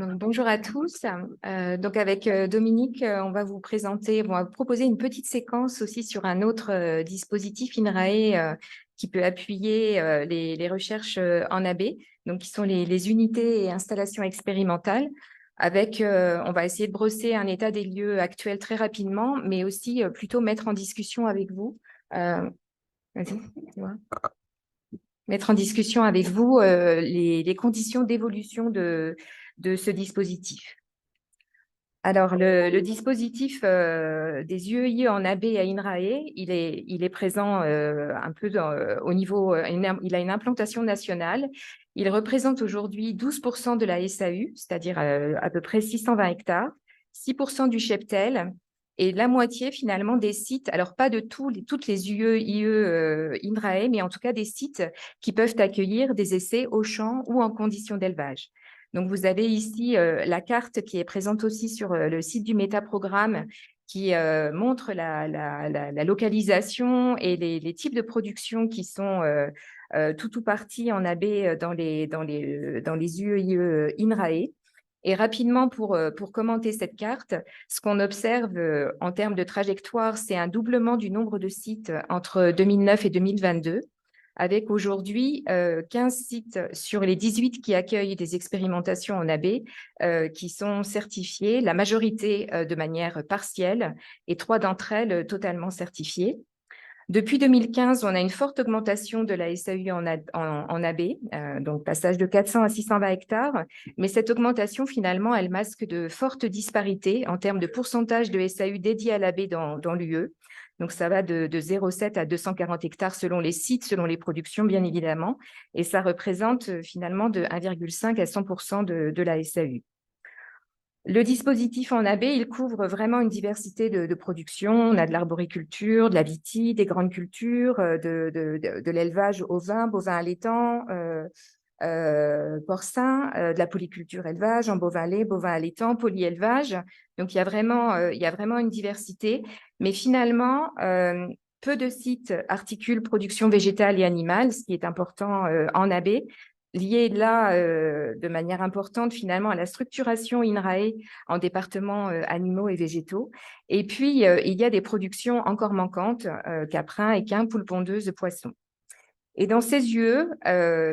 Donc, bonjour à tous. Donc avec Dominique, on va vous présenter, on va vous proposer une petite séquence aussi sur un autre dispositif INRAE qui peut appuyer les recherches en AB, donc qui sont les unités et installations expérimentales. On va essayer de brosser un état des lieux actuel très rapidement, mais aussi plutôt mettre en discussion avec vous. Vas-y, tu vois. Mettre en discussion avec vous les conditions d'évolution de ce dispositif. Alors, le dispositif des UEIE en AB à INRAE, il est présent un peu au niveau, il a une implantation nationale. Il représente aujourd'hui 12% de la SAU, c'est-à-dire à peu près 620 hectares, 6% du cheptel et la moitié finalement des sites, alors pas de toutes les UEIE INRAE, mais en tout cas des sites qui peuvent accueillir des essais au champ ou en conditions d'élevage. Donc, vous avez ici la carte qui est présente aussi sur le site du métaprogramme qui montre la localisation et les types de production qui sont tout partis en AB dans les UEIE INRAE. Et rapidement, pour commenter cette carte, ce qu'on observe en termes de trajectoire, c'est un doublement du nombre de sites entre 2009 et 2022. Avec aujourd'hui 15 sites sur les 18 qui accueillent des expérimentations en AB qui sont certifiés, la majorité de manière partielle et 3 d'entre elles totalement certifiées. Depuis 2015, on a une forte augmentation de la SAU en AB, donc passage de 400 à 620 hectares, mais cette augmentation, finalement, elle masque de fortes disparités en termes de pourcentage de SAU dédié à l'AB dans l'UE. Donc, ça va de 0,7 à 240 hectares selon les sites, selon les productions, bien évidemment, et ça représente finalement de 1,5 à 100% de la SAU. Le dispositif en AB, il couvre vraiment une diversité de productions. On a de l'arboriculture, de la vitie, des grandes cultures, de l'élevage ovin, bovin allaitant, porcin, de la polyculture élevage, en bovin-lait, bovin allaitant, polyélevage. Donc, il y a vraiment une diversité. Mais finalement, peu de sites articulent production végétale et animale, ce qui est important en AB, lié là de manière importante finalement à la structuration INRAE en départements animaux et végétaux. Et puis, il y a des productions encore manquantes, caprins, équins, poules pondeuses, poissons. Et dans ces UE,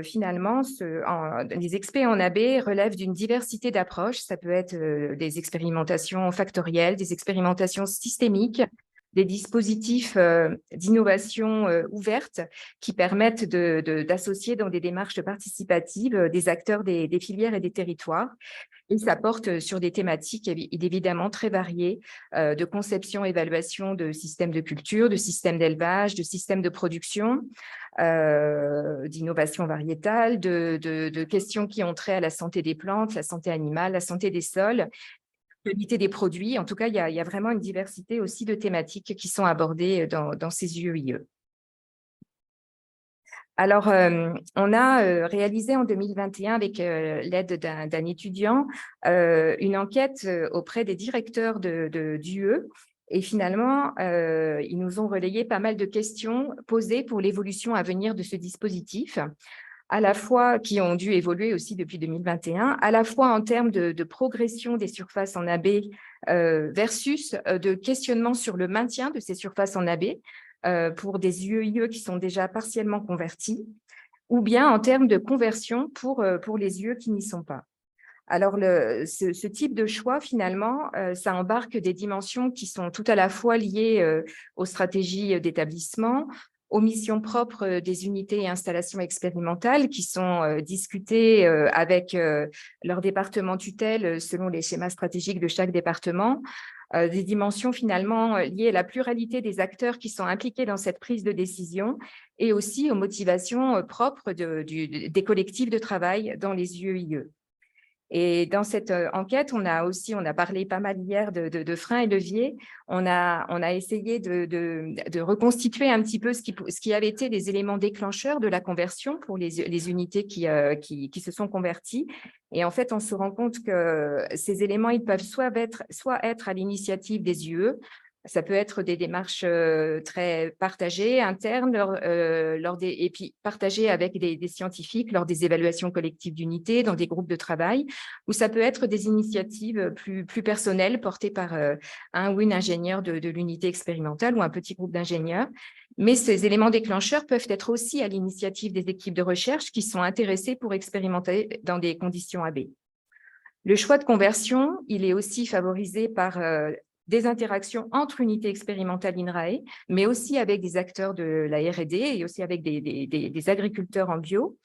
finalement, les experts en AB relèvent d'une diversité d'approches. Ça peut être des expérimentations factorielles, des expérimentations systémiques, des dispositifs d'innovation ouverte qui permettent d'associer dans des démarches participatives des acteurs des filières et des territoires. Et ça porte sur des thématiques évidemment très variées de conception, évaluation de systèmes de culture, de systèmes d'élevage, de systèmes de production, d'innovation variétale, de questions qui ont trait à la santé des plantes, la santé animale, la santé des sols, qualité des produits. En tout cas, il y a vraiment une diversité aussi de thématiques qui sont abordées dans ces UEIE. Alors, on a réalisé en 2021, avec l'aide d'un étudiant, une enquête auprès des directeurs d'UE. Et finalement, ils nous ont relayé pas mal de questions posées pour l'évolution à venir de ce dispositif, à la fois qui ont dû évoluer aussi depuis 2021, à la fois en termes de progression des surfaces en AB versus de questionnement sur le maintien de ces surfaces en AB pour des UEIE qui sont déjà partiellement convertis, ou bien en termes de conversion pour les UE qui n'y sont pas. Alors, ce type de choix, finalement, ça embarque des dimensions qui sont tout à la fois liées aux stratégies d'établissement, aux missions propres des unités et installations expérimentales qui sont discutées avec leur département tutelle selon les schémas stratégiques de chaque département, des dimensions finalement liées à la pluralité des acteurs qui sont impliqués dans cette prise de décision et aussi aux motivations propres des collectifs de travail dans les UEIE. Et dans cette enquête, on a parlé pas mal hier de freins et leviers. On a essayé de reconstituer un petit peu ce qui avait été les éléments déclencheurs de la conversion pour les unités qui se sont converties. Et en fait, on se rend compte que ces éléments, ils peuvent soit être à l'initiative des UE, Ça peut être des démarches très partagées, internes, et puis partagées avec des scientifiques lors des évaluations collectives d'unité, dans des groupes de travail, ou ça peut être des initiatives plus personnelles portées par un ou une ingénieure de l'unité expérimentale ou un petit groupe d'ingénieurs. Mais ces éléments déclencheurs peuvent être aussi à l'initiative des équipes de recherche qui sont intéressées pour expérimenter dans des conditions AB. Le choix de conversion, il est aussi favorisé par des interactions entre unités expérimentales INRAE, mais aussi avec des acteurs de la R&D et aussi avec des agriculteurs en bio.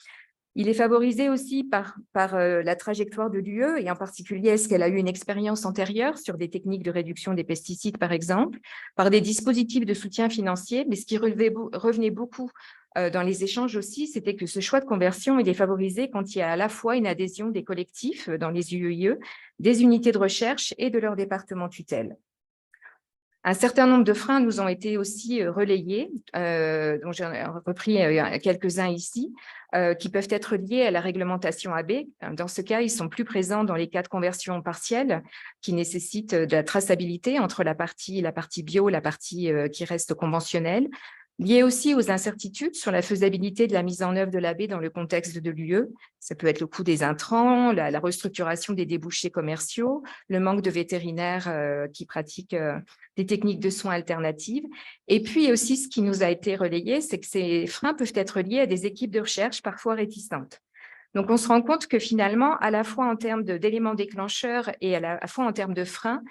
Il est favorisé aussi par la trajectoire de l'UE, et en particulier, est-ce qu'elle a eu une expérience antérieure sur des techniques de réduction des pesticides, par exemple, par des dispositifs de soutien financier, mais ce qui revenait beaucoup dans les échanges aussi, c'était que ce choix de conversion, il est favorisé quand il y a à la fois une adhésion des collectifs dans les UEIE, des unités de recherche et de leur département tutelle. Un certain nombre de freins nous ont été aussi relayés, dont j'en ai repris quelques-uns ici, qui peuvent être liés à la réglementation AB. Dans ce cas, ils sont plus présents dans les cas de conversion partielle, qui nécessitent de la traçabilité entre la partie bio, la partie qui reste conventionnelle, liés aussi aux incertitudes sur la faisabilité de la mise en œuvre de l'AB dans le contexte de l'UE. Ça peut être le coût des intrants, la restructuration des débouchés commerciaux, le manque de vétérinaires qui pratiquent des techniques de soins alternatives. Et puis aussi, ce qui nous a été relayé, c'est que ces freins peuvent être liés à des équipes de recherche parfois réticentes. Donc, on se rend compte que finalement, à la fois en termes d'éléments déclencheurs et à la fois en termes de freins,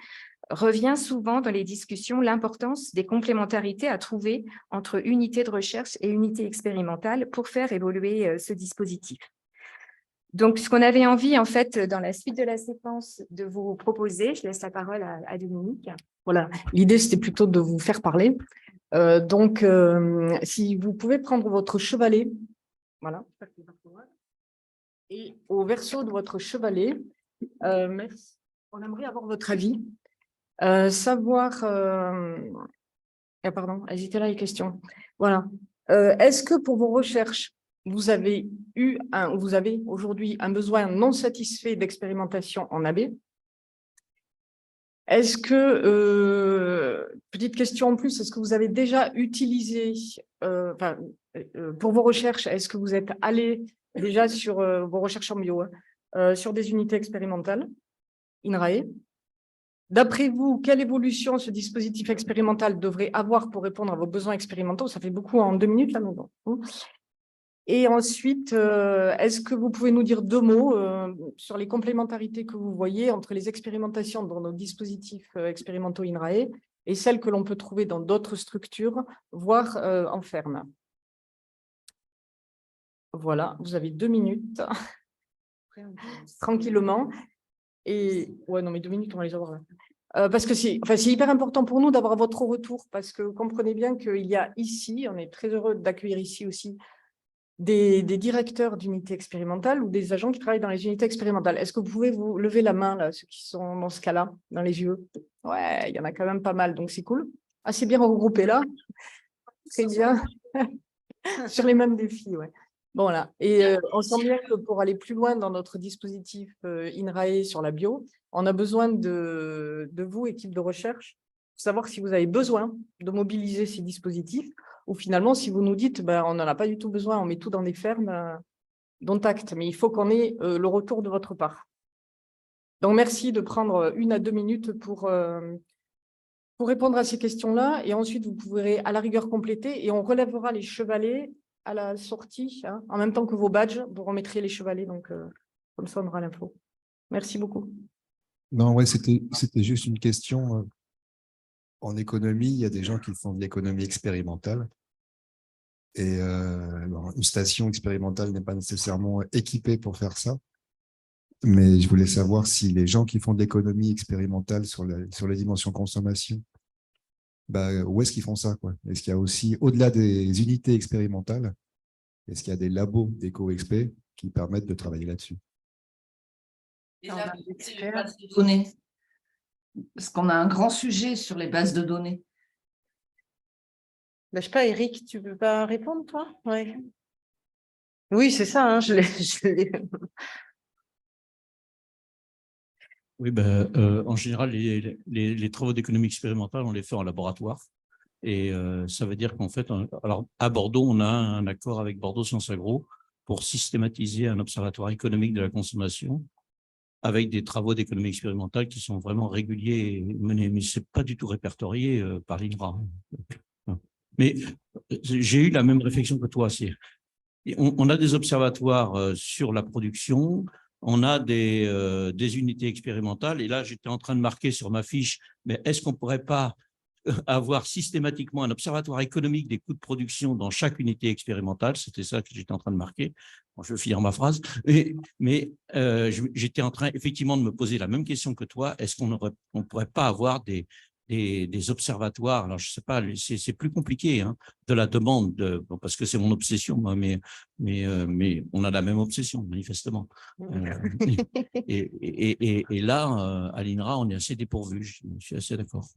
revient souvent dans les discussions l'importance des complémentarités à trouver entre unités de recherche et unités expérimentales pour faire évoluer ce dispositif. Donc, ce qu'on avait envie, en fait, dans la suite de la séquence, de vous proposer, je laisse la parole à Dominique. Voilà, l'idée, c'était plutôt de vous faire parler. Si vous pouvez prendre votre chevalet, voilà, et au verso de votre chevalet, on aimerait avoir votre avis. Pardon, elles étaient là les questions. Voilà. Est-ce que pour vos recherches, vous avez aujourd'hui un besoin non satisfait d'expérimentation en AB? Est-ce que, petite question en plus, est-ce que vous avez déjà utilisé, pour vos recherches, est-ce que vous êtes allé déjà sur vos recherches en bio, sur des unités expérimentales, INRAE? D'après vous, quelle évolution ce dispositif expérimental devrait avoir pour répondre à vos besoins expérimentaux? Ça fait beaucoup en 2 minutes, là, mais bon. Et ensuite, est-ce que vous pouvez nous dire 2 mots sur les complémentarités que vous voyez entre les expérimentations dans nos dispositifs expérimentaux INRAE et celles que l'on peut trouver dans d'autres structures, voire en ferme? Voilà, vous avez 2 minutes. Tranquillement. Et ouais, non, mais 2 minutes, on va les avoir là. Parce que c'est hyper important pour nous d'avoir votre retour, parce que comprenez bien qu'il y a ici, on est très heureux d'accueillir ici aussi, des directeurs d'unités expérimentales ou des agents qui travaillent dans les unités expérimentales. Est-ce que vous pouvez vous lever la main, là, ceux qui sont dans ce cas-là, dans les yeux? Ouais, il y en a quand même pas mal, donc c'est cool. Assez bien regroupé là. Très bien. Sur les mêmes défis, ouais. Bon, là. Et on sent bien que pour aller plus loin dans notre dispositif INRAE sur la bio, on a besoin de vous, équipe de recherche, pour savoir si vous avez besoin de mobiliser ces dispositifs ou finalement, si vous nous dites, ben, on n'en a pas du tout besoin, on met tout dans des fermes, dont acte. Mais il faut qu'on ait le retour de votre part. Donc, merci de prendre 1 à 2 minutes pour répondre à ces questions-là. Et ensuite, vous pourrez à la rigueur compléter et on relèvera les chevalets à la sortie, hein, en même temps que vos badges, vous remettrez les chevalets, donc comme ça on aura l'info. Merci beaucoup. Non, ouais, c'était juste une question. En économie, il y a des gens qui font de l'économie expérimentale. Et une station expérimentale n'est pas nécessairement équipée pour faire ça. Mais je voulais savoir si les gens qui font de l'économie expérimentale sur les dimensions consommation, où est-ce qu'ils font ça, quoi? Est-ce qu'il y a aussi, au-delà des unités expérimentales, est-ce qu'il y a des labos d'éco-expé qui permettent de travailler là-dessus? Déjà, c'est les bases de données. Parce qu'on a un grand sujet sur les bases de données. Je sais pas, Eric, tu peux pas répondre, toi? Ouais. Oui, c'est ça, hein, je l'ai. Oui, en général, les travaux d'économie expérimentale, on les fait en laboratoire. Et ça veut dire qu'en fait, alors à Bordeaux, on a un accord avec Bordeaux Sciences Agro pour systématiser un observatoire économique de la consommation avec des travaux d'économie expérimentale qui sont vraiment réguliers et menés. Mais ce n'est pas du tout répertorié par l'INRA. Mais j'ai eu la même réflexion que toi. On a des observatoires sur la production, on a des unités expérimentales. Et là, j'étais en train de marquer sur ma fiche, mais est-ce qu'on ne pourrait pas avoir systématiquement un observatoire économique des coûts de production dans chaque unité expérimentale? C'était ça que j'étais en train de marquer. Bon, je vais finir ma phrase. Mais j'étais en train effectivement de me poser la même question que toi. Est-ce qu'on ne pourrait pas avoir des observatoires? Alors, je ne sais pas, c'est plus compliqué, hein, de la demande, bon, parce que c'est mon obsession, moi, mais on a la même obsession, manifestement. Et là, à l'INRA, on est assez dépourvu. Je suis assez d'accord.